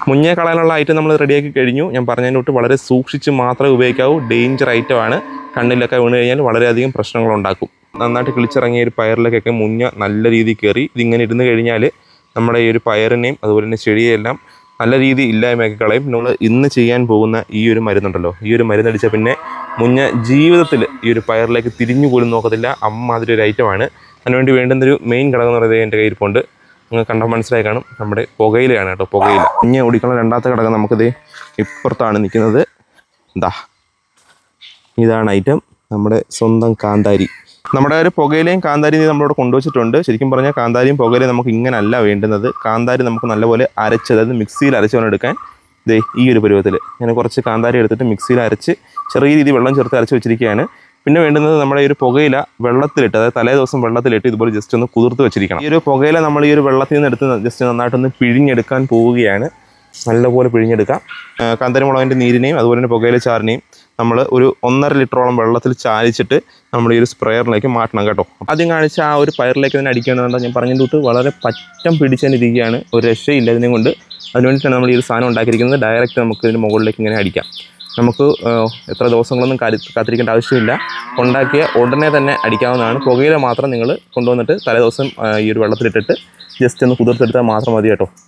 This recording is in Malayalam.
മുഞ്ഞയെ കളയാനുള്ള ഐറ്റം നമ്മൾ റെഡിയാക്കി കഴിഞ്ഞു. ഞാൻ പറഞ്ഞതിന് തൊട്ട് വളരെ സൂക്ഷിച്ച് മാത്രമേ ഉപയോഗിക്കാവൂ. ഡേഞ്ചർ ഐറ്റമാണ്. കണ്ണിലൊക്കെ വീണ് കഴിഞ്ഞാൽ വളരെയധികം പ്രശ്നങ്ങളുണ്ടാക്കും. നന്നായിട്ട് കിളിച്ചിറങ്ങിയ ഒരു പയറിലേക്കൊക്കെ മുഞ്ഞ നല്ല രീതിയിൽ കയറി ഇതിങ്ങനെ ഇരുന്ന് കഴിഞ്ഞാൽ നമ്മുടെ ഈ ഒരു പയറിനെയും അതുപോലെ തന്നെ ചെടിയെല്ലാം നല്ല രീതിയിൽ ഇല്ലായ്മയാക്കി കളയും. നമ്മൾ ഇന്ന് ചെയ്യാൻ പോകുന്ന ഈ ഒരു മരുന്നുണ്ടല്ലോ, ഈ ഒരു മരുന്നടിച്ചാൽ പിന്നെ മുഞ്ഞ ജീവിതത്തിൽ ഈ ഒരു പയറിലേക്ക് തിരിഞ്ഞു പോലും നോക്കത്തില്ല. അമ്മാതിരി ഒരു ഐറ്റമാണ്. അതിനുവേണ്ടി വേണ്ടുന്നൊരു മെയിൻ ഘടകം എന്ന് പറയുന്നത് എൻ്റെ കയ്യിരിപ്പുണ്ട്. നിങ്ങൾ കണ്ടാൽ മനസ്സിലായി കാണും, നമ്മുടെ പുകയിലയാണ് കേട്ടോ. പുകയില മുഞ്ഞ ഓടിക്കുന്ന രണ്ടാമത്തെ ഘടകം നമുക്കിത് ഇപ്പുറത്താണ് നിൽക്കുന്നത്. എന്താ ഇതാണ് ഐറ്റം, നമ്മുടെ സ്വന്തം കാന്താരി. നമ്മുടെ ഒരു പുകയിലയും കാന്താരിയും നമ്മളിവിടെ കൊണ്ടുവച്ചിട്ടുണ്ട്. ശരിക്കും പറഞ്ഞാൽ കാന്താരിയും പുകയിലയും നമുക്ക് ഇങ്ങനല്ല വേണ്ടുന്നത്. കാന്താരി നമുക്ക് നല്ലപോലെ അരച്ച്, അതായത് മിക്സിയിൽ അരച്ച് വേണം എടുക്കാൻ. ദേ ഈ ഒരു പരുവത്തിൽ ഞാൻ കുറച്ച് കാന്താരി എടുത്തിട്ട് മിക്സിയിൽ അരച്ച് ചെറിയ രീതിയിൽ വെള്ളം ചേർത്ത് അരച്ച് വെച്ചിരിക്കുകയാണ്. പിന്നെ വേണ്ടുന്നത് നമ്മുടെ ഈ ഒരു പുകയില വെള്ളത്തിലിട്ട്, അതായത് തലേ ദിവസം വെള്ളത്തിലിട്ട് ഇതുപോലെ ജസ്റ്റ് ഒന്ന് കുതിർത്ത് വെച്ചിരിക്കണം. ഈ ഒരു പുകയില നമ്മൾ ഈ ഒരു വെള്ളത്തിൽ നിന്ന് എടുത്ത് ജസ്റ്റ് നന്നായിട്ടൊന്ന് പിഴിഞ്ഞെടുക്കാൻ പോവുകയാണ്. നല്ലപോലെ പിഴിഞ്ഞെടുക്കാം. കാന്താരി മുളകിൻ്റെ നീരിനെയും അതുപോലെ തന്നെ പുകയില ചാറിനെയും നമ്മൾ ഒരു 1.5 ലിറ്ററോളം വെള്ളത്തിൽ ചാലിച്ചിട്ട് നമ്മൾ ഈ ഒരു സ്പ്രെയറിലേക്ക് മാറ്റണം കേട്ടോ. ആദ്യം കാണിച്ച ആ ഒരു പയറിലേക്ക് തന്നെ അടിക്കുകയാണെന്നുണ്ടെങ്കിൽ ഞാൻ പറഞ്ഞതിൻ്റെ തൊട്ട് വളരെ പറ്റം പിടിച്ചതിരിക്കുകയാണ്. ഒരു രക്ഷയില്ല ഇതിനെ കൊണ്ട്. അതിനുവേണ്ടിയിട്ടാണ് നമ്മൾ ഈ ഒരു സാധനം ഉണ്ടാക്കിയിരിക്കുന്നത്. ഡയറക്റ്റ് നമുക്ക് ഇതിന് മുകളിലേക്ക് ഇങ്ങനെ അടിക്കാം. നമുക്ക് എത്ര ദിവസങ്ങളൊന്നും കാത്തിരിക്കേണ്ട ആവശ്യമില്ല. ഉണ്ടാക്കിയ ഉടനെ തന്നെ അടിക്കാവുന്നതാണ്. പുകയില മാത്രം നിങ്ങൾ കൊണ്ടുവന്നിട്ട് തലേ ദിവസം ഈ ഒരു വെള്ളത്തിലിട്ടിട്ട് ജസ്റ്റ് ഒന്ന് കുതിർത്തെടുത്താൽ മാത്രം മതി കേട്ടോ.